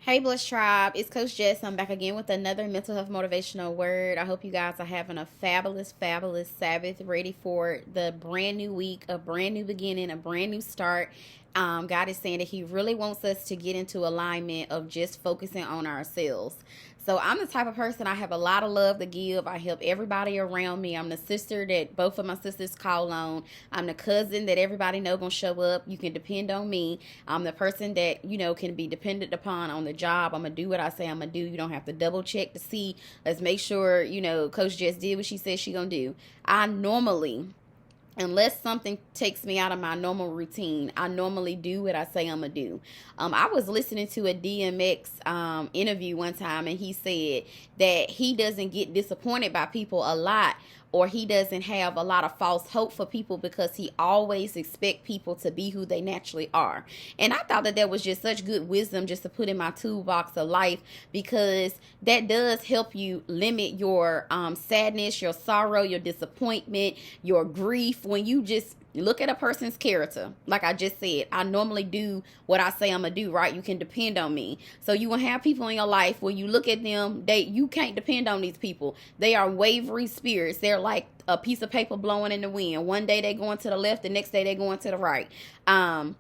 Hey, Bless Tribe, it's Coach Jess. I'm back again with another mental health motivational word. I hope you guys are having a fabulous, fabulous Sabbath, ready for the brand new week, a brand new beginning, a brand new start. God is saying that He really wants us to get into alignment of just focusing on ourselves. So I'm the type of person, I have a lot of love to give. I help everybody around me. I'm the sister that both of my sisters call on. I'm the cousin that everybody know gonna show up. You can depend on me. I'm the person that, can be depended upon on the job. I'm gonna do what I say I'm gonna do. You don't have to double check to see. Let's make sure, Coach Jess did what she said she gonna do. I normally, unless something takes me out of my normal routine, I normally do what I say I'm gonna do. I was listening to a DMX interview one time, and he said that he doesn't get disappointed by people a lot, or he doesn't have a lot of false hope for people, because he always expect people to be who they naturally are. And I thought that was just such good wisdom just to put in my toolbox of life, because that does help you limit your sadness, your sorrow, your disappointment, your grief, when you just look at a person's character. Like I just said, I normally do what I say I'm gonna do, right? You can depend on me. So you will have people in your life where you look at them, you can't depend on these people. They are wavery spirits. They're like a piece of paper blowing in the wind. One day they're going to the left, the next day they're going to the right. And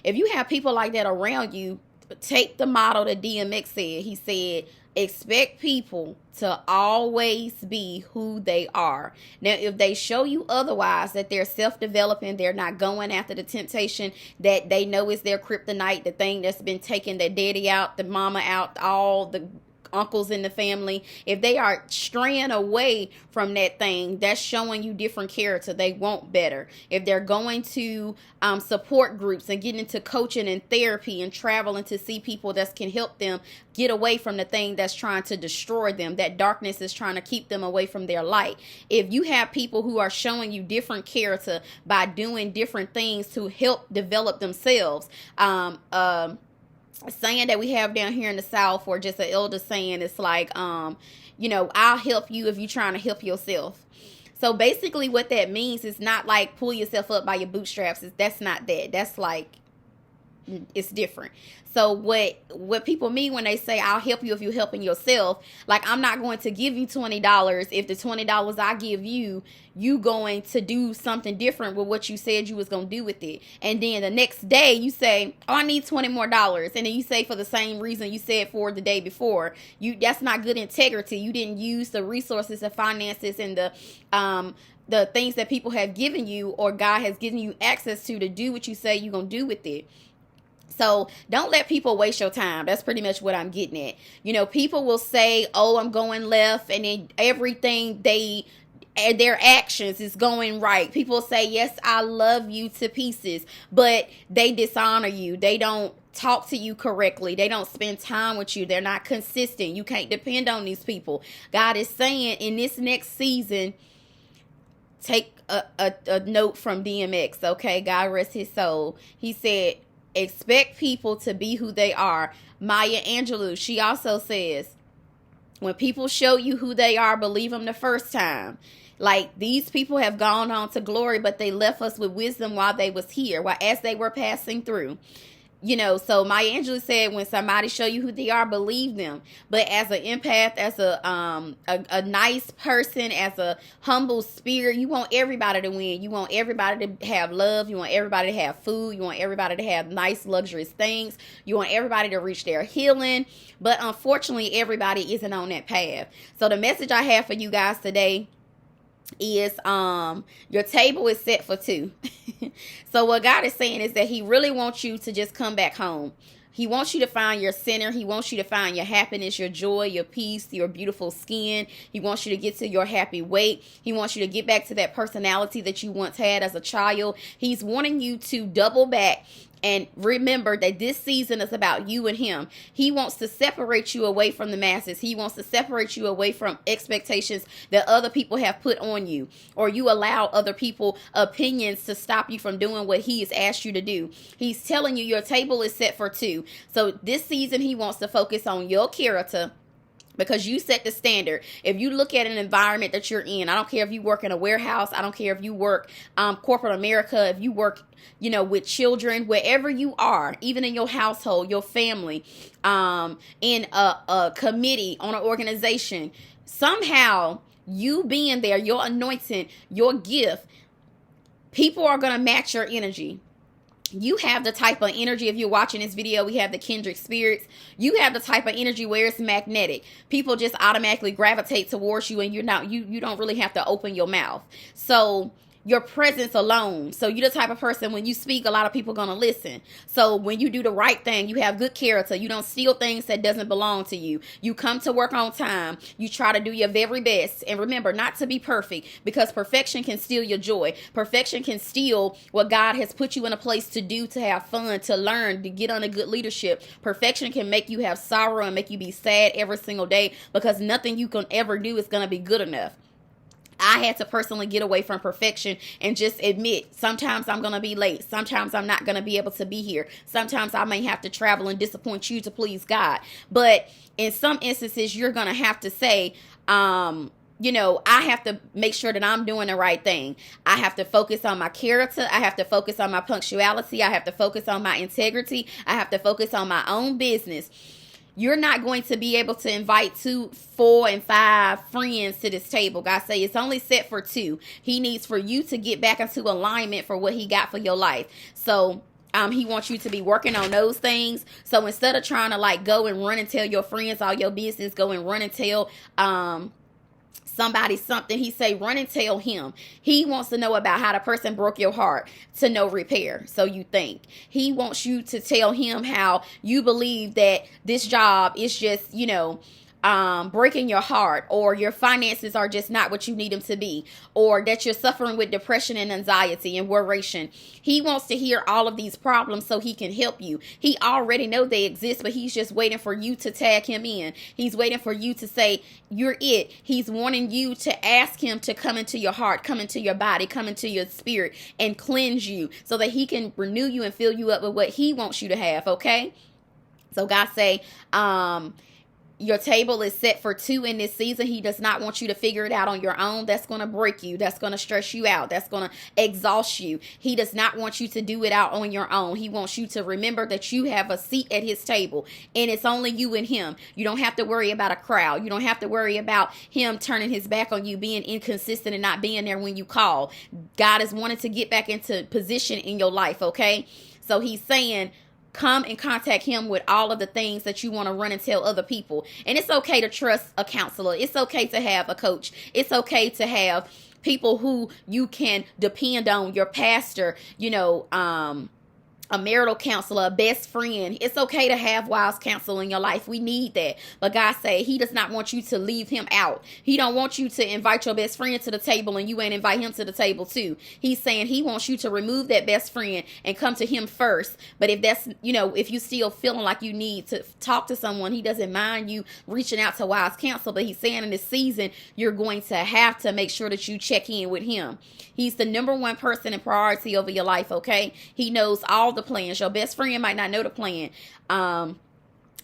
if you have people like that around you, take the model that DMX said. He said, expect people to always be who they are. Now, if they show you otherwise, that they're self-developing, they're not going after the temptation that they know is their kryptonite, the thing that's been taking their daddy out, the mama out, all the uncles in the family, if they are straying away from that thing, that's showing you different character. They want better. If they're going to support groups and getting into coaching and therapy and traveling to see people that can help them get away from the thing that's trying to destroy them, that darkness is trying to keep them away from their light. If you have people who are showing you different character by doing different things to help develop themselves, saying that we have down here in the South, or just an elder saying, it's like, I'll help you if you're trying to help yourself. So basically what that means is not like pull yourself up by your bootstraps. That's not that. That's like, it's different. So what people mean when they say I'll help you if you're helping yourself, like I'm not going to give you $20 if the $20 I give you going to do something different with what you said you was going to do with it. And then the next day you say, oh, I need $20 more. And then you say for the same reason you said for the day before. That's not good integrity. You didn't use the resources, the finances, and the things that people have given you, or God has given you access to do what you say you're going to do with it. So don't let people waste your time. That's pretty much what I'm getting at. People will say, oh, I'm going left, and then everything their actions is going right. People say, yes, I love you to pieces, but they dishonor you. They don't talk to you correctly. They don't spend time with you. They're not consistent. You can't depend on these people. God is saying in this next season, take a note from DMX, okay? God rest his soul. He said, expect people to be who they are. Maya Angelou, she also says, when people show you who they are, believe them the first time. Like, these people have gone on to glory, but they left us with wisdom while they was here, as they were passing through. So Maya Angelou said, when somebody show you who they are, believe them. But as an empath, as a nice person, as a humble spirit, you want everybody to win. You want everybody to have love. You want everybody to have food. You want everybody to have nice, luxurious things. You want everybody to reach their healing. But unfortunately, everybody isn't on that path. So the message I have for you guys today is your table is set for two. So what God is saying is that he really wants you to just come back home. He wants you to find your center. He wants you to find your happiness, your joy, your peace, your beautiful skin. He wants you to get to your happy weight. He wants you to get back to that personality that you once had as a child. He's wanting you to double back and remember that this season is about you and him. He wants to separate you away from the masses. He wants to separate you away from expectations that other people have put on you, or you allow other people opinions to stop you from doing what he has asked you to do. He's telling you your table is set for two. So this season he wants to focus on your character, because you set the standard. If you look at an environment that you're in, I don't care if you work in a warehouse, I don't care if you work corporate America, if you work, with children, wherever you are, even in your household, your family, in a committee, on an organization, somehow you being there, your anointing, your gift, people are going to match your energy. You have the type of energy, if you're watching this video, we have the kindred spirits. You have the type of energy where it's magnetic. People just automatically gravitate towards you, and you don't really have to open your mouth. So your presence alone. So you're the type of person, when you speak, a lot of people are going to listen. So when you do the right thing, you have good character. You don't steal things that doesn't belong to you. You come to work on time. You try to do your very best. And remember not to be perfect, because perfection can steal your joy. Perfection can steal what God has put you in a place to do, to have fun, to learn, to get under good leadership. Perfection can make you have sorrow and make you be sad every single day, because nothing you can ever do is going to be good enough. I had to personally get away from perfection and just admit, sometimes I'm going to be late. Sometimes I'm not going to be able to be here. Sometimes I may have to travel and disappoint you to please God. But in some instances, you're going to have to say, I have to make sure that I'm doing the right thing. I have to focus on my character. I have to focus on my punctuality. I have to focus on my integrity. I have to focus on my own business. You're not going to be able to invite 2, 4, and 5 friends to this table. God say it's only set for 2. He needs for you to get back into alignment for what he got for your life. So he wants you to be working on those things. So instead of trying to go and run and tell your friends all your business, go and run and tell somebody something. He say run and tell him. He wants to know about how the person broke your heart to no repair. So you think he wants you to tell him how you believe that this job is just breaking your heart, or your finances are just not what you need them to be, or that you're suffering with depression and anxiety and worration. He wants to hear all of these problems so he can help you. He already know they exist, but he's just waiting for you to tag him in. He's waiting for you to say you're it. He's wanting you to ask him to come into your heart, come into your body, come into your spirit, and cleanse you so that he can renew you and fill you up with what he wants you to have. Okay, so God say your table is set for 2 in this season. He does not want you to figure it out on your own. That's going to break you. That's going to stress you out. That's going to exhaust you. He does not want you to do it out on your own. He wants you to remember that you have a seat at his table, and it's only you and him. You don't have to worry about a crowd. You don't have to worry about him turning his back on you, being inconsistent and not being there when you call. God is wanting to get back into position in your life, okay? So he's saying, come and contact him with all of the things that you want to run and tell other people. And it's okay to trust a counselor. It's okay to have a coach. It's okay to have people who you can depend on, your pastor, a marital counselor, a best friend. It's okay to have wise counsel in your life. We need that. But God said he does not want you to leave him out. He don't want you to invite your best friend to the table and you ain't invite him to the table too. He's saying he wants you to remove that best friend and come to him first. But if that's, if you still feeling like you need to talk to someone, he doesn't mind you reaching out to wise counsel. But he's saying in this season, you're going to have to make sure that you check in with him. He's the number one person in priority over your life, okay? He knows all the plans. Your best friend might not know the plan. And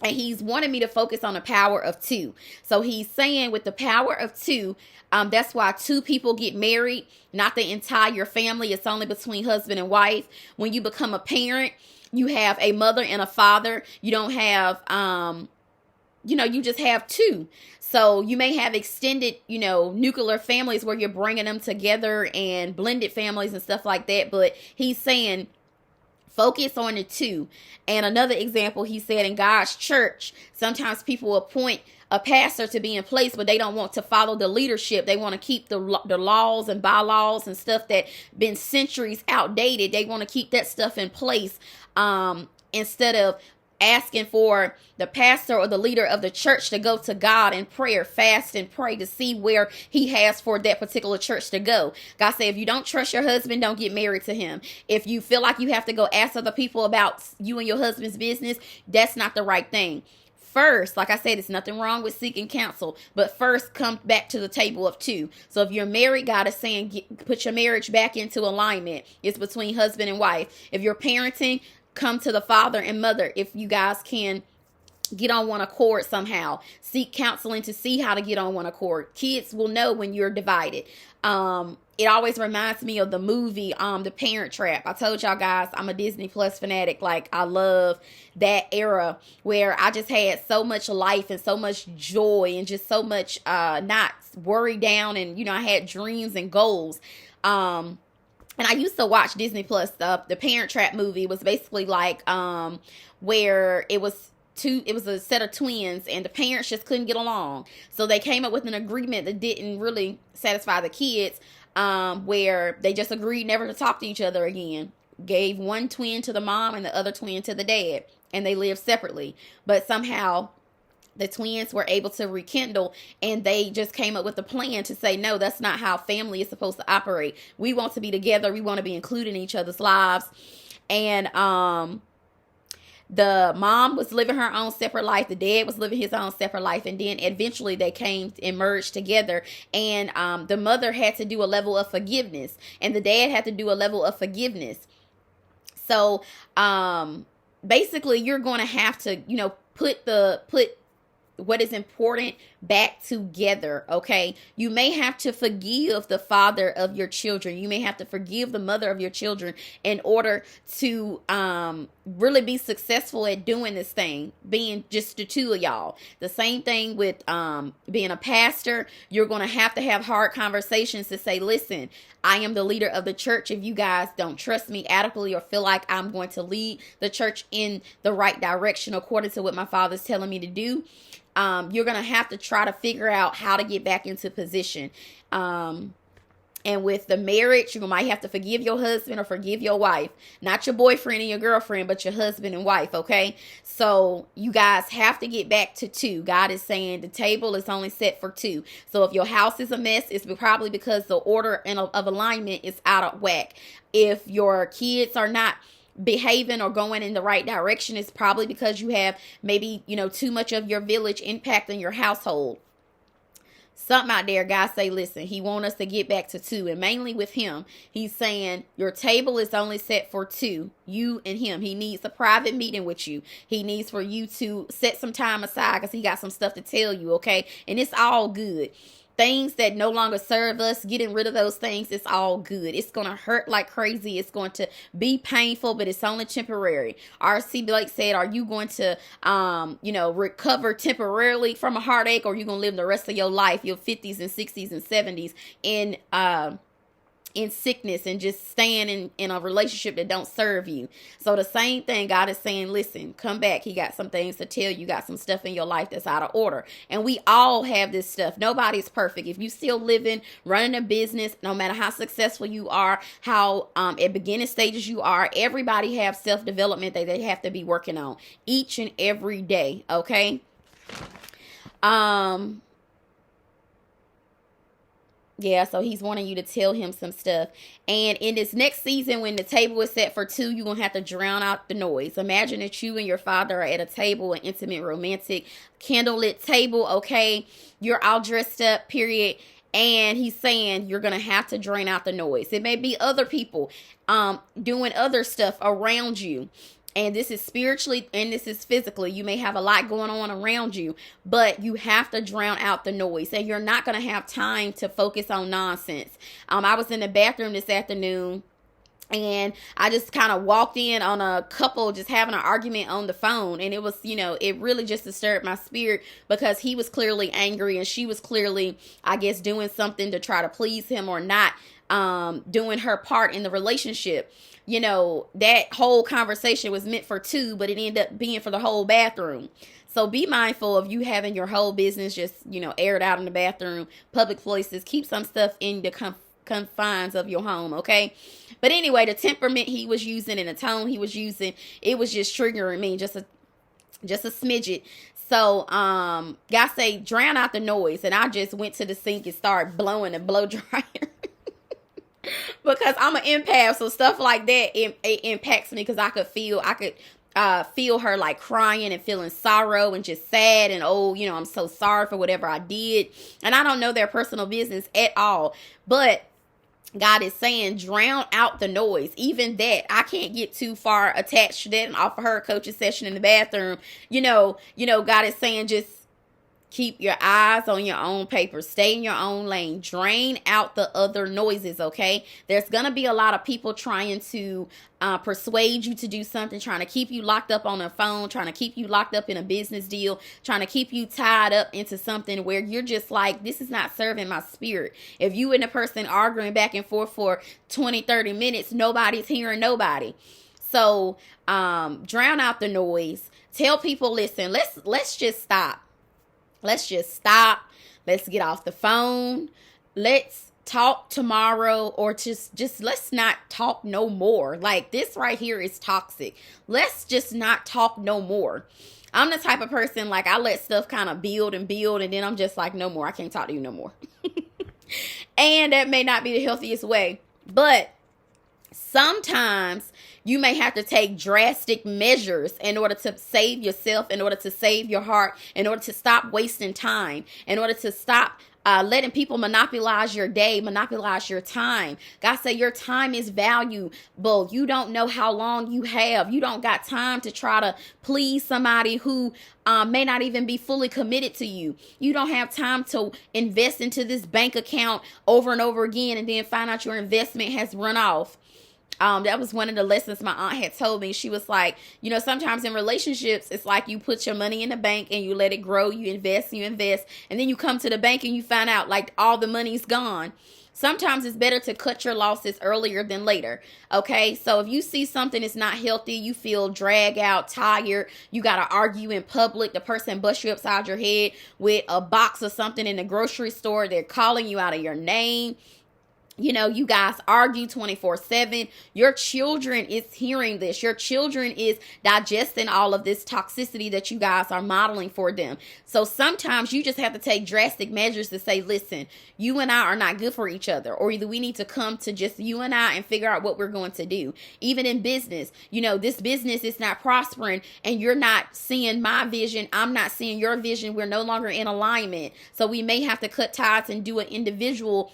he's wanting me to focus on the power of 2. So he's saying with the power of 2, that's why 2 people get married, not the entire family. It's only between husband and wife. When you become a parent, you have a mother and a father. You don't have, you just have 2. So you may have extended, nuclear families where you're bringing them together, and blended families and stuff like that. But he's saying focus on the 2. And another example, he said in God's church, sometimes people appoint a pastor to be in place, but they don't want to follow the leadership. They want to keep the laws and bylaws and stuff that been centuries outdated. They want to keep that stuff in place instead of asking for the pastor or the leader of the church to go to God in prayer, fast and pray to see where he has for that particular church to go. God said, if you don't trust your husband, don't get married to him. If you feel like you have to go ask other people about you and your husband's business, that's not the right thing. First, like I said, it's nothing wrong with seeking counsel, but first come back to the table of 2. So if you're married, God is saying, put your marriage back into alignment. It's between husband and wife. If you're parenting, come to the father and mother if you guys can get on one accord somehow. Seek counseling to see how to get on one accord. Kids will know when you're divided. It always reminds me of the movie, The Parent Trap. I told y'all guys, I'm a Disney Plus fanatic. Like, I love that era where I just had so much life and so much joy and just so much, not worried down. And, I had dreams and goals. And I used to watch Disney Plus. The Parent Trap movie was basically like, where it was a set of twins and the parents just couldn't get along. So they came up with an agreement that didn't really satisfy the kids, where they just agreed never to talk to each other again. Gave one twin to the mom and the other twin to the dad, and they lived separately. But somehow the twins were able to rekindle, and they just came up with a plan to say, no, that's not how family is supposed to operate. We want to be together. We want to be included in each other's lives. And, the mom was living her own separate life. The dad was living his own separate life. And then eventually they came and merged together. And the mother had to do a level of forgiveness. And the dad had to do a level of forgiveness. So basically you're going to have to, put what is important back together, okay? You may have to forgive the father of your children. You may have to forgive the mother of your children in order to really be successful at doing this thing, being just the two of y'all. The same thing with being a pastor. You're going to have hard conversations to say, listen, I am the leader of the church. If you guys don't trust me adequately or feel like I'm going to lead the church in the right direction according to what my father's telling me to do, you're going to have to try to figure out how to get back into position. And with the marriage, you might have to forgive your husband or forgive your wife. Not your boyfriend and your girlfriend, but your husband and wife, okay? So you guys have to get back to two. God is saying the table is only set for two. So if your house is a mess, it's probably because the order of alignment is out of whack. If your kids are not behaving or going in the right direction, it's probably because you have maybe, too much of your village impacting your household. Something out there, God say, listen, he wants us to get back to two. And mainly with him, he's saying your table is only set for two, you and him. He needs a private meeting with you. He needs for you to set some time aside because he got some stuff to tell you, okay? And it's all good. Things that no longer serve us, getting rid of those things, it's all good. It's going to hurt like crazy. It's going to be painful, but it's only temporary. R.C. Blake said, are you going to, recover temporarily from a heartache, or are you going to live the rest of your life, your 50s and 60s and 70s in sickness and just staying in a relationship that don't serve you? So the same thing, God is saying, listen, come back. He got some things to tell you. Got some stuff in your life that's out of order. And we all have this stuff. Nobody's perfect. If you still living, running a business, no matter how successful you are, how at beginning stages you are, everybody have self-development that they have to be working on each and every day. Okay. Yeah, so he's wanting you to tell him some stuff. And in this next season, when the table is set for two, you're going to have to drown out the noise. Imagine that you and your father are at a table, an intimate, romantic, candlelit table, okay? You're all dressed up, period. And he's saying you're going to have to drain out the noise. It may be other people doing other stuff around you. And this is spiritually and this is physically. You may have a lot going on around you, but you have to drown out the noise. And you're not going to have time to focus on nonsense. I was in the bathroom this afternoon, and I just kind of walked in on a couple just having an argument on the phone. And it was, it really just disturbed my spirit because he was clearly angry and she was clearly, I guess, doing something to try to please him or not doing her part in the relationship. That whole conversation was meant for two, but it ended up being for the whole bathroom. So be mindful of you having your whole business just, aired out in the bathroom, public places. Keep some stuff in the confines of your home, okay? But anyway, the temperament he was using and the tone he was using, it was just triggering me just a smidget. So, God say, drown out the noise. And I just went to the sink and started blowing the blow dryer. Because I'm an empath, so stuff like that, it impacts me because I could feel her like crying and feeling sorrow and just sad and I'm so sorry for whatever I did. And I don't know their personal business at all. But God is saying, drown out the noise. Even that, I can't get too far attached to that and offer her a coaching session in the bathroom. God is saying, just keep your eyes on your own paper. Stay in your own lane. Drain out the other noises, okay? There's going to be a lot of people trying to persuade you to do something, trying to keep you locked up on a phone, trying to keep you locked up in a business deal, trying to keep you tied up into something where you're just like, this is not serving my spirit. If you and a person arguing back and forth for 20, 30 minutes, nobody's hearing nobody. So drown out the noise. Tell people, listen, let's just stop. Let's just stop. Let's get off the phone. Let's talk tomorrow, or just let's not talk no more. Like, this right here is toxic. Let's just not talk no more. I'm the type of person, like, I let stuff kind of build, and then I'm just like, no more. I can't talk to you no more. And that may not be the healthiest way, but sometimes you may have to take drastic measures in order to save yourself, in order to save your heart, in order to stop wasting time, in order to stop letting people monopolize your day, monopolize your time. God said your time is valuable. You don't know how long you have. You don't got time to try to please somebody who may not even be fully committed to you. You don't have time to invest into this bank account over and over again and then find out your investment has run off. That was one of the lessons my aunt had told me. She was like, sometimes in relationships, it's like you put your money in the bank and you let it grow, you invest, and then you come to the bank and you find out like all the money's gone. Sometimes it's better to cut your losses earlier than later. Okay, so if you see something is not healthy, you feel dragged out, tired, you got to argue in public, the person busts you upside your head with a box or something in the grocery store, they're calling you out of your name. You guys argue 24/7. Your children is hearing this. Your children is digesting all of this toxicity that you guys are modeling for them. So sometimes you just have to take drastic measures to say, listen, you and I are not good for each other. Or either we need to come to just you and I and figure out what we're going to do. Even in business, this business is not prospering and you're not seeing my vision. I'm not seeing your vision. We're no longer in alignment. So we may have to cut ties and do an individual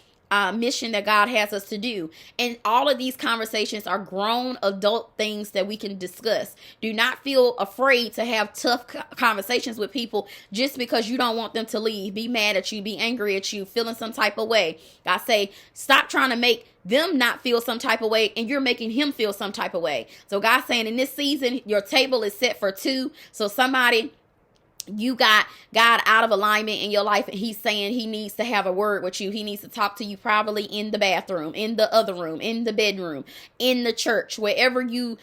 mission that God has us to do. And all of these conversations are grown adult things that we can discuss. Do not feel afraid to have tough conversations with people just because you don't want them to leave, be mad at you, be angry at you, feeling some type of way. I say, stop trying to make them not feel some type of way and you're making him feel some type of way. So God's saying in this season, your table is set for two. So somebody, you got God out of alignment in your life and he's saying he needs to have a word with you. He needs to talk to you probably in the bathroom, in the other room, in the bedroom, in the church, wherever you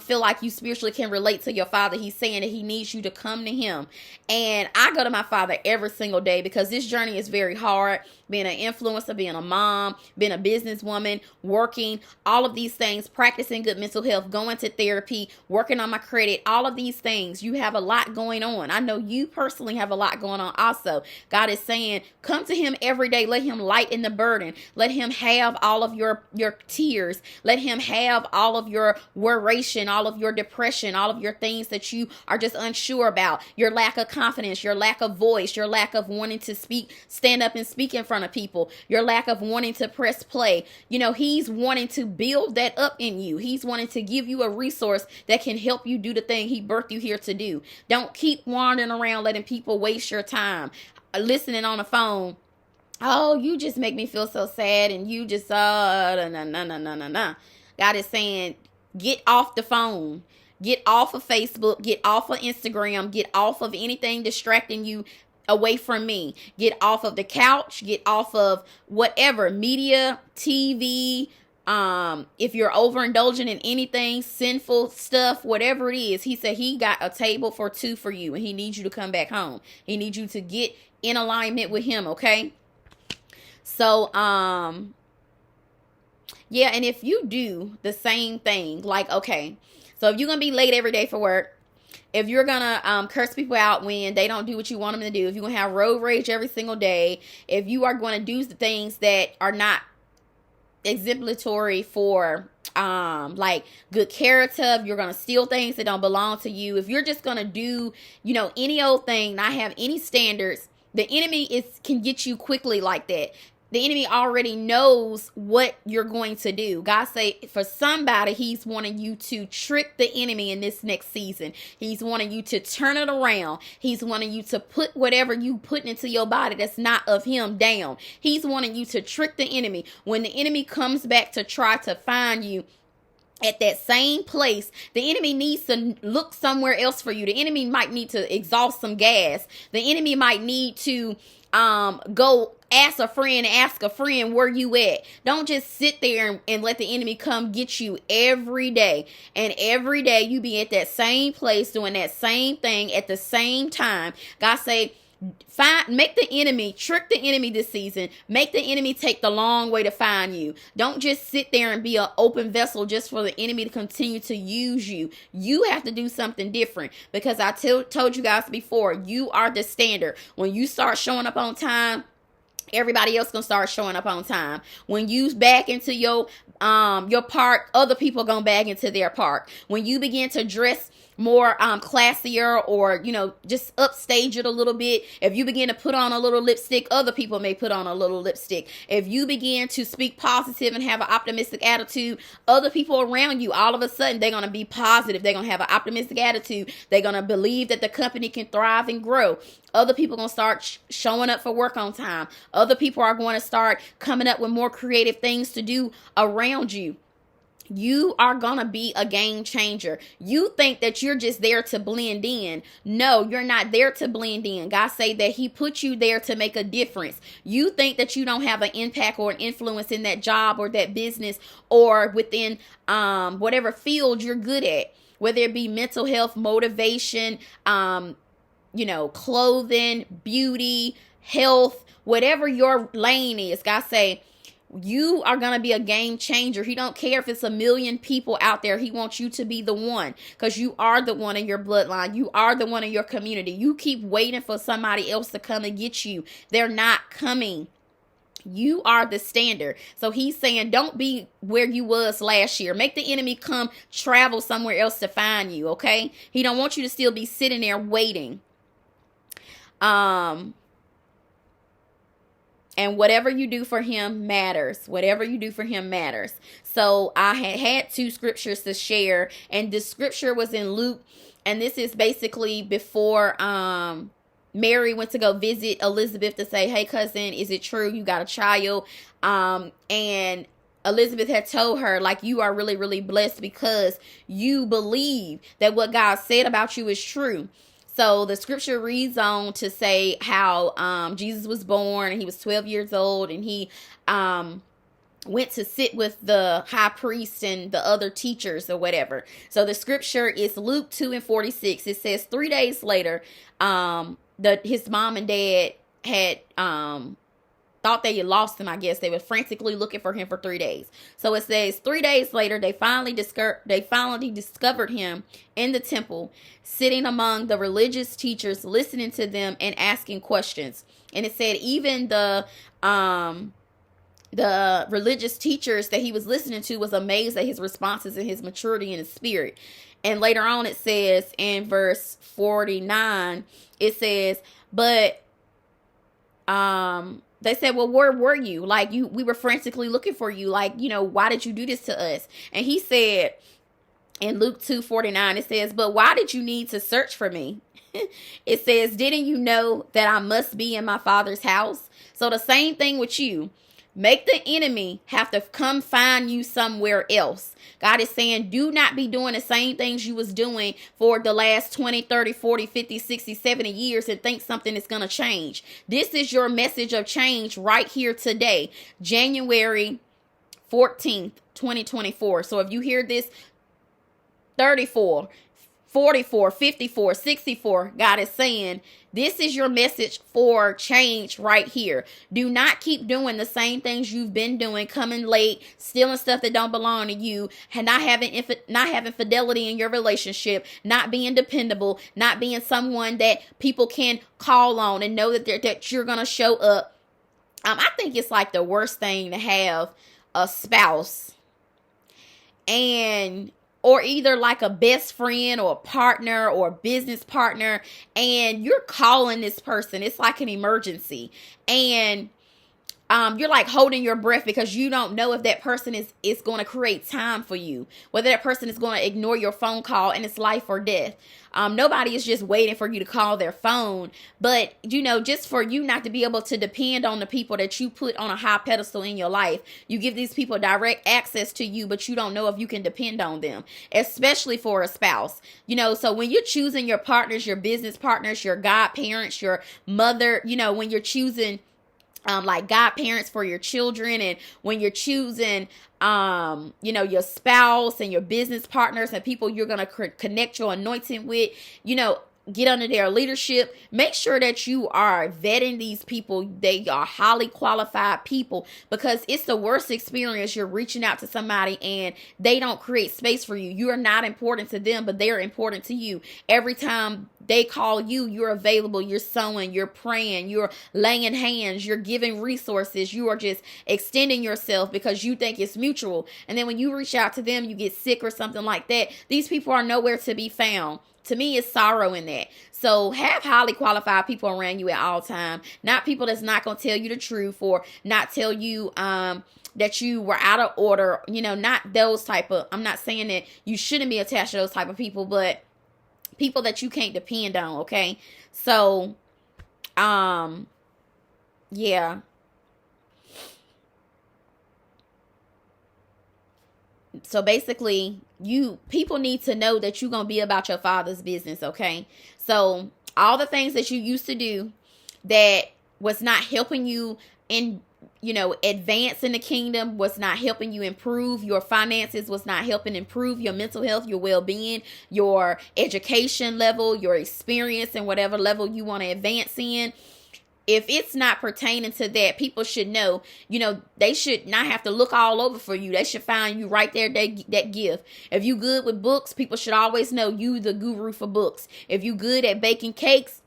feel like you spiritually can relate to your father. He's saying that he needs you to come to him. And I go to my father every single day because this journey is very hard. Being an influencer, being a mom, being a businesswoman, working, all of these things, practicing good mental health, going to therapy, working on my credit, all of these things. You have a lot going on. I know you personally have a lot going on also. God is saying, come to him every day. Let him lighten the burden. Let him have all of your tears. Let him have all of your worration, all of your depression, all of your things that you are just unsure about, your lack of confidence, your lack of voice, your lack of wanting to stand up and speak in front of people, your lack of wanting to press play. He's wanting to build that up in you. He's wanting to give you a resource that can help you do the thing he birthed you here to do. Don't keep wandering around letting people waste your time, listening on the phone. Oh, you just make me feel so sad and you just no. God is saying, get off the phone. Get off of Facebook, get off of Instagram, get off of anything distracting you away from me. Get off of the couch, get off of whatever, media, TV, if you're overindulging in anything, sinful stuff, whatever it is. He said he got a table for two for you and he needs you to come back home. He needs you to get in alignment with him, okay? So, yeah, and if you do the same thing, like, okay, so if you're going to be late every day for work, if you're going to curse people out when they don't do what you want them to do, if you're going to have road rage every single day, if you are going to do the things that are not exemplary for like good character, if you're going to steal things that don't belong to you, if you're just going to do, any old thing, not have any standards, the enemy can get you quickly like that. the enemy already knows what you're going to do. God say for somebody, he's wanting you to trick the enemy in this next season. He's wanting you to turn it around. He's wanting you to put whatever you put into your body that's not of him down. He's wanting you to trick the enemy. When the enemy comes back to try to find you at that same place, the enemy needs to look somewhere else for you. The enemy might need to exhaust some gas. The enemy might need to go ask a friend where you at. Don't just sit there and let the enemy come get you every day. And every day you be at that same place doing that same thing at the same time. God say, make the enemy, trick the enemy this season. Make the enemy take the long way to find you. Don't just sit there and be an open vessel just for the enemy to continue to use you. You have to do something different, because I told you guys before, you are the standard. When you start showing up on time, everybody else gonna start showing up on time. When you back into your park, other people gonna back into their park. When you begin to dress more classier, or just upstage it a little bit, if you begin to put on a little lipstick, other people may put on a little lipstick. If you begin to speak positive and have an optimistic attitude, other people around you, all of a sudden, they're going to be positive. They're going to have an optimistic attitude. They're going to believe that the company can thrive and grow. Other people are going to start showing up for work on time. Other people are going to start coming up with more creative things to do around you. You are going to be a game changer. You think that you're just there to blend in. No, you're not there to blend in. God say that he put you there to make a difference. You think that you don't have an impact or an influence in that job or that business or within whatever field you're good at, whether it be mental health, motivation, clothing, beauty, health, whatever your lane is. God say, you are going to be a game changer. He don't care if it's 1 million people out there. He wants you to be the one, because you are the one in your bloodline. You are the one in your community. You keep waiting for somebody else to come and get you. They're not coming. You are the standard. So he's saying, don't be where you was last year. Make the enemy come travel somewhere else to find you, okay? He don't want you to still be sitting there waiting. And whatever you do for him matters. Whatever you do for him matters. So I had 2 scriptures to share. And this scripture was in Luke. And this is basically before Mary went to go visit Elizabeth to say, hey, cousin, is it true you got a child? And Elizabeth had told her, like, you are really, really blessed because you believe that what God said about you is true. So the scripture reads on to say how Jesus was born and he was 12 years old, and he went to sit with the high priest and the other teachers or whatever. So the scripture is Luke 2:46. It says 3 days later, his mom and dad had thought they had lost him. I guess they were frantically looking for him for 3 days. So it says 3 days later, they finally discovered him in the temple, sitting among the religious teachers, listening to them and asking questions. And it said even the religious teachers that he was listening to was amazed at his responses and his maturity in his spirit. And later on, it says in verse 49, it says, but they said, well, where were you? Like, we were frantically looking for you. Like, why did you do this to us? And he said in Luke 2:49, it says, but why did you need to search for me? It says, didn't you know that I must be in my Father's house? So the same thing with you. Make the enemy have to come find you somewhere else. God is saying, do not be doing the same things you was doing for the last 20, 30, 40, 50, 60, 70 years and think something is going to change. This is your message of change right here today, January 14th, 2024. So if you hear this 34, 44, 54, 64, God is saying, this is your message for change right here. Do not keep doing the same things you've been doing, coming late, stealing stuff that don't belong to you, and not having fidelity in your relationship, not being dependable, not being someone that people can call on and know that you're going to show up. I think it's like the worst thing to have a spouse or either like a best friend or a partner or a business partner, and you're calling this person. It's like an emergency. And you're like holding your breath because you don't know if that person is going to create time for you, whether that person is going to ignore your phone call and it's life or death. Nobody is just waiting for you to call their phone, but just for you not to be able to depend on the people that you put on a high pedestal in your life. You give these people direct access to you, but you don't know if you can depend on them, especially for a spouse. So when you're choosing your partners, your business partners, your godparents, your mother, when you're choosing like godparents for your children, and when you're choosing your spouse and your business partners and people you're going to connect your anointing with, get under their leadership. Make sure that you are vetting these people. They are highly qualified people, because it's the worst experience. You're reaching out to somebody and they don't create space for you. You are not important to them, but they're important to you. Every time they call you, you're available, you're sowing, you're praying, you're laying hands, you're giving resources, you are just extending yourself because you think it's mutual. And then when you reach out to them, you get sick or something like that. These people are nowhere to be found. To me, it's sorrow in that. So have highly qualified people around you at all time, not people that's not going to tell you the truth or not tell you that you were out of order, not those type of, I'm not saying that you shouldn't be attached to those type of people, but people that you can't depend on, okay? So, yeah. So basically, people need to know that you're going to be about your Father's business, okay? So all the things that you used to do that was not helping you in, advance in the kingdom, was not helping you improve your finances, was not helping improve your mental health, your well-being, your education level, your experience, and whatever level you want to advance in. If it's not pertaining to that, people should know, they should not have to look all over for you. They should find you right there, that gift. If you good with books, people should always know you the guru for books. If you good at baking cakes,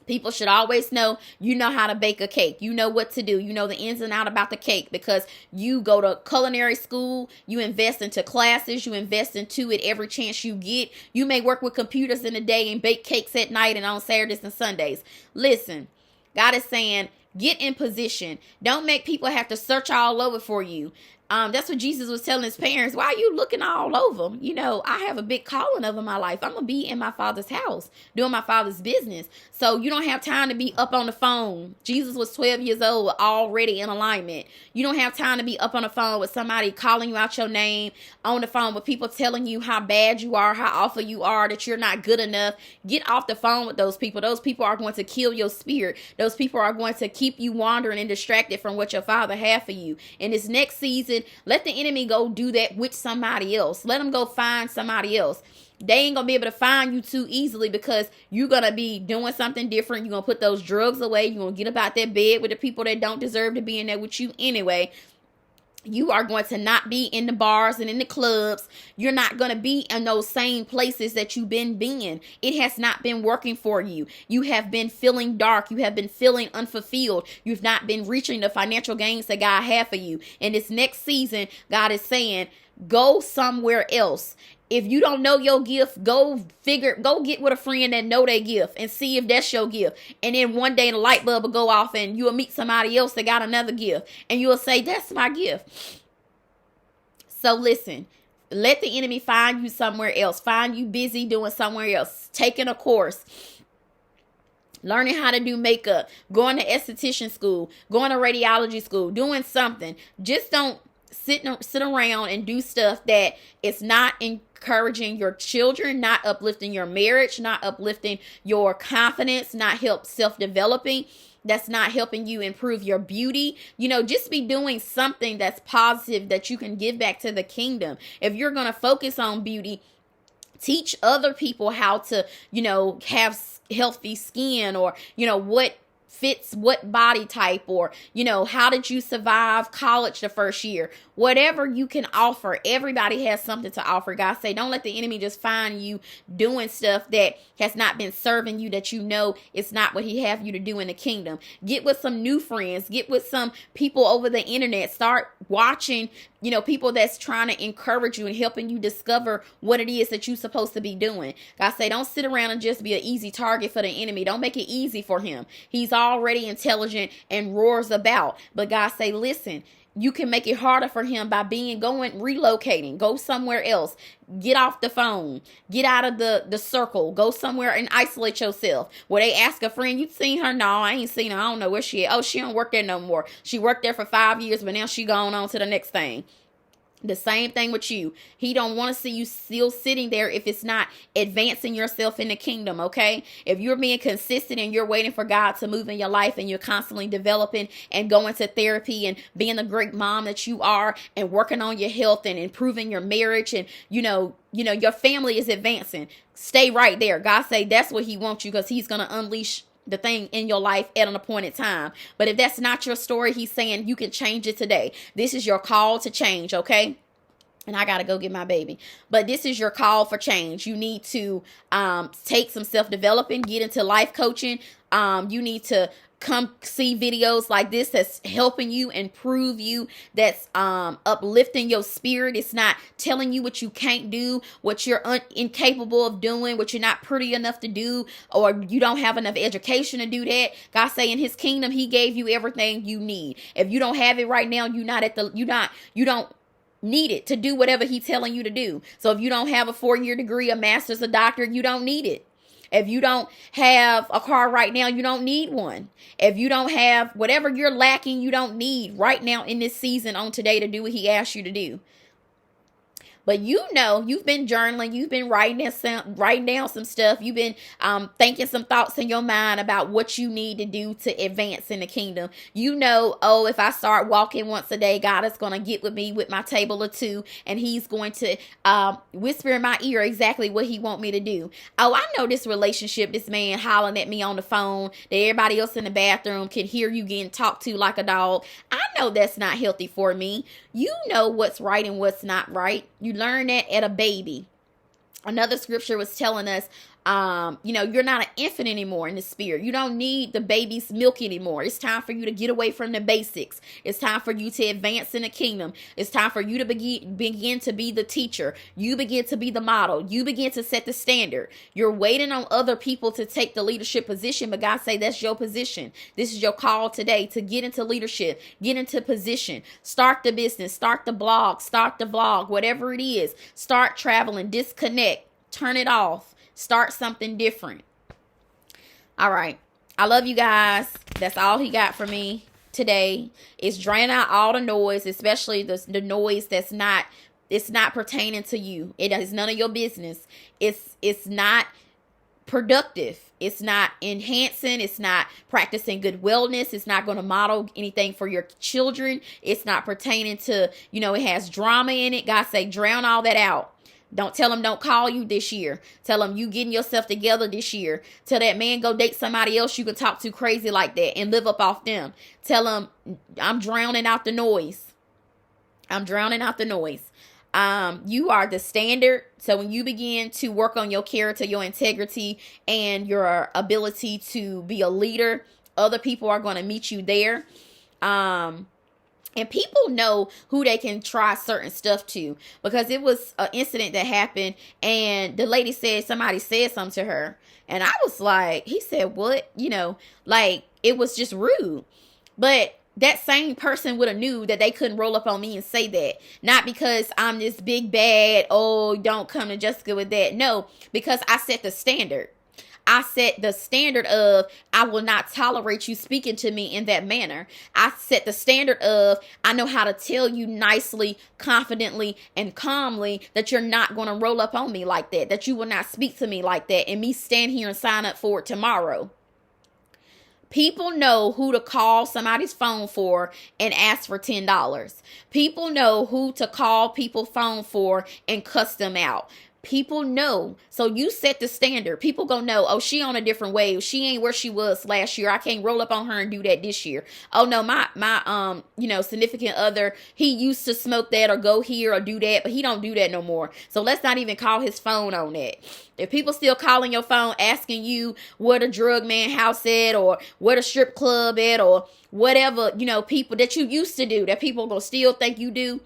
people should always know you know how to bake a cake. You know what to do. You know the ins and out about the cake because you go to culinary school. You invest into classes. You invest into it every chance you get. You may work with computers in the day and bake cakes at night and on Saturdays and Sundays. Listen. God is saying, get in position. Don't make people have to search all over for you. That's what Jesus was telling his parents. Why are you looking all over? I have a big calling over my life. I'm going to be in my Father's house doing my Father's business. So you don't have time to be up on the phone. Jesus was 12 years old, already in alignment. You don't have time to be up on the phone with somebody calling you out your name, on the phone with people telling you how bad you are, how awful you are, that you're not good enough. Get off the phone with those people. Those people are going to kill your spirit. Those people are going to keep you wandering and distracted from what your Father had for you. In this next season, let the enemy go do that with somebody else. Let them go find somebody else. They ain't going to be able to find you too easily because you're going to be doing something different. You're going to put those drugs away. You're going to get up out that bed with the people that don't deserve to be in there with you anyway. You are going to not be in the bars and in the clubs. You're not going to be in those same places that you've been being. It has not been working for you. You have been feeling dark. You have been feeling unfulfilled. You've not been reaching the financial gains that God had for you. In this next season, God is saying, go somewhere else. If you don't know your gift, go get with a friend that know their gift and see if that's your gift. And then one day the light bulb will go off and you'll meet somebody else that got another gift. And you'll say, that's my gift. So listen, let the enemy find you somewhere else. Find you busy doing somewhere else. Taking a course. Learning how to do makeup. Going to esthetician school. Going to radiology school. Doing something. Just don't sit around and do stuff that is not encouraging your children, not uplifting your marriage, not uplifting your confidence, not help self-developing, that's not helping you improve your beauty. Just be doing something that's positive that you can give back to the kingdom. If you're going to focus on beauty, teach other people how to, have healthy skin, or, what fits what body type, or how did you survive college the first year. Whatever you can offer, everybody has something to offer. God say, don't let the enemy just find you doing stuff that has not been serving you, that it's not what he have you to do in the kingdom. Get with some new friends. Get with some people over the internet. Start watching people that's trying to encourage you and helping you discover what it is that you're supposed to be doing. God say, don't sit around and just be an easy target for the enemy. Don't make it easy for him. He's already intelligent and roars about. But God say, listen, you can make it harder for him by relocating, go somewhere else, get off the phone, get out of the circle, go somewhere and isolate yourself. Where they ask a friend, you seen her? No, I ain't seen her. I don't know where she is. Oh, she don't work there no more. She worked there for 5 years, but now she gone on to the next thing. The same thing with you. He don't want to see you still sitting there if it's not advancing yourself in the kingdom, okay? If you're being consistent and you're waiting for God to move in your life and you're constantly developing and going to therapy and being the great mom that you are and working on your health and improving your marriage and, your family is advancing, stay right there. God say that's what he wants you because he's going to unleash the thing in your life at an appointed time. But if that's not your story, he's saying you can change it today. This is your call to change, okay? And I got to go get my baby. But this is your call for change. You need to take some self-developing, get into life coaching. You need to come see videos like this that's helping you, improve you, that's uplifting your spirit. It's not telling you what you can't do, what you're incapable of doing, what you're not pretty enough to do, or you don't have enough education to do that. God say in his kingdom, he gave you everything you need. If you don't have it right now, you don't need it to do whatever he's telling you to do. So if you don't have a 4-year degree, a master's, a doctorate, you don't need it. If you don't have a car right now, you don't need one. If you don't have whatever you're lacking, you don't need right now in this season on today to do what he asked you to do. But you've been journaling, you've been writing down some stuff, you've been thinking some thoughts in your mind about what you need to do to advance in the kingdom. If I start walking once a day, God is going to get with me with my table of two, and he's going to whisper in my ear exactly what he want me to do. Oh, I know this relationship, this man hollering at me on the phone, that everybody else in the bathroom can hear you getting talked to like a dog. I know that's not healthy for me. You know what's right and what's not right. You learn that at a baby. Another scripture was telling us, you're not an infant anymore in the spirit. You don't need the baby's milk anymore. It's time for you to get away from the basics. It's time for you to advance in the kingdom. It's time for you to begin to be the teacher. You begin to be the model. You begin to set the standard. You're waiting on other people to take the leadership position, but God say that's your position. This is your call today to get into leadership, get into position, start the business, start the blog, start the vlog, whatever it is. Start traveling, disconnect, turn it off. Start something different. All right. I love you guys. That's all he got for me today. Is drain out all the noise, especially the noise it's not pertaining to you. It is none of your business. It's not productive. It's not enhancing. It's not practicing good wellness. It's not going to model anything for your children. It's not pertaining to, it has drama in it. God say, drown all that out. Don't tell him don't call you this year. Tell him you getting yourself together this year. Tell that man go date somebody else you can talk to crazy like that and live up off them. Tell him I'm drowning out the noise. I'm drowning out the noise. You are the standard. So when you begin to work on your character, your integrity, and your ability to be a leader, other people are going to meet you there. And people know who they can try certain stuff to, because it was an incident that happened and the lady said somebody said something to her. And I was like, he said, what? It was just rude. But that same person would have knew that they couldn't roll up on me and say that. Not because I'm this big bad, oh, don't come to Jessica with that. No, because I set the standard. I set the standard of, I will not tolerate you speaking to me in that manner. I set the standard of, I know how to tell you nicely, confidently, and calmly that you're not going to roll up on me like that you will not speak to me like that, and me stand here and sign up for it tomorrow. People know who to call somebody's phone for and ask for $10. People know who to call people's phone for and cuss them out. People know. So you set the standard. People gonna know, oh, she on a different wave. She ain't where she was last year. I can't roll up on her and do that this year. Oh no, my significant other, he used to smoke that or go here or do that, but he don't do that no more. So let's not even call his phone on that. If people still calling your phone asking you where the drug man house at or where the strip club at or whatever, people that you used to do that people gonna still think you do,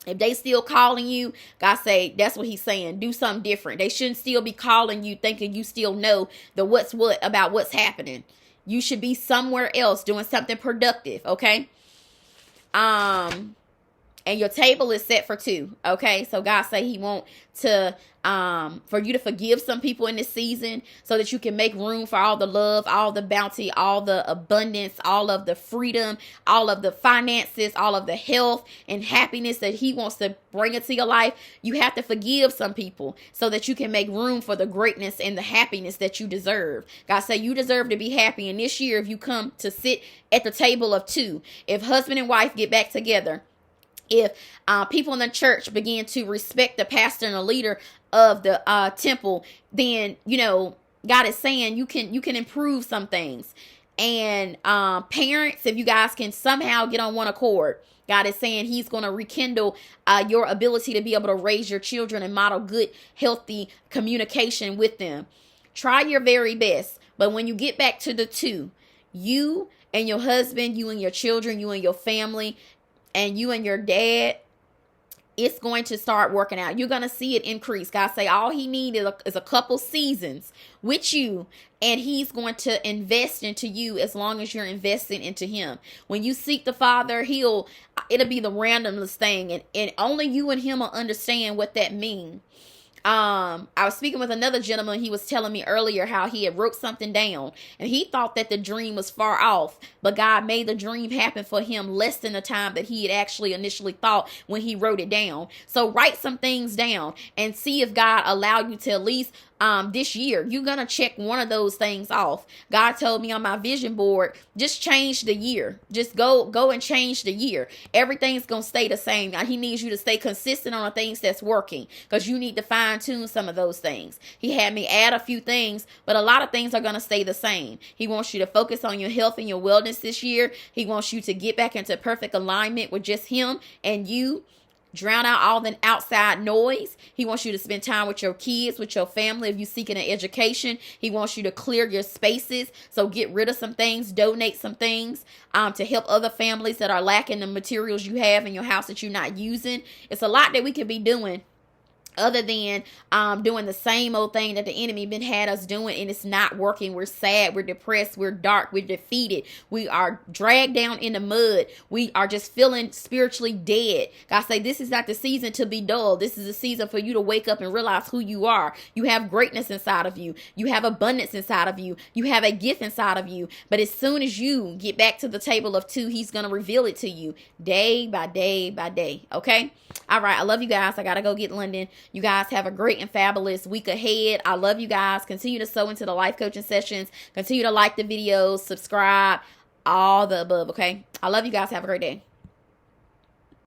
If they still calling you, God say, that's what he's saying. Do something different. They shouldn't still be calling you thinking you still know the what's what about what's happening. You should be somewhere else doing something productive, okay? And your table is set for 2. Okay. So God say he want to, for you to forgive some people in this season so that you can make room for all the love, all the bounty, all the abundance, all of the freedom, all of the finances, all of the health and happiness that he wants to bring into your life. You have to forgive some people so that you can make room for the greatness and the happiness that you deserve. God say you deserve to be happy. And this year, if you come to sit at the table of 2, if husband and wife get back together, if people in the church begin to respect the pastor and the leader of the temple, then, you know, God is saying you can improve some things. And parents, if you guys can somehow get on one accord, God is saying he's going to rekindle your ability to be able to raise your children and model good, healthy communication with them. Try your very best. But when you get back to the 2, you and your husband, you and your children, you and your family, and you and your dad, it's going to start working out. You're going to see it increase. God say all he needs is a couple seasons with you, and he's going to invest into you as long as you're investing into him. When you seek the Father, it'll be the randomest thing, and only you and him will understand what that means. I was speaking with another gentleman. He was telling me earlier how he had wrote something down and he thought that the dream was far off, but God made the dream happen for him less than the time that he had actually initially thought when he wrote it down. So write some things down and see if God allowed you to at least this year, you're going to check one of those things off. God told me on my vision board, just change the year. Just go and change the year. Everything's going to stay the same. Now, he needs you to stay consistent on the things that's working because you need to fine tune some of those things. He had me add a few things, but a lot of things are going to stay the same. He wants you to focus on your health and your wellness this year. He wants you to get back into perfect alignment with just him and you. Drown out all the outside noise. He wants you to spend time with your kids, with your family. If you're seeking an education, he wants you to clear your spaces. So get rid of some things, donate some things to help other families that are lacking the materials you have in your house that you're not using. It's a lot that we could be doing other than doing the same old thing that the enemy been had us doing, and it's not working. We're sad, we're depressed, we're dark, we're defeated, we are dragged down in the mud, we are just feeling spiritually dead. God say this is not the season to be dull. This is a season for you to wake up and realize who you are. You have greatness inside of you. You have abundance inside of you. You have a gift inside of you. But as soon as you get back to the table of 2, he's going to reveal it to you day by day by day. Okay? All right. I love you guys. I got to go get London. You guys have a great and fabulous week ahead. I love you guys. Continue to sow into the life coaching sessions. Continue to like the videos, subscribe, all the above. Okay. I love you guys. Have a great day.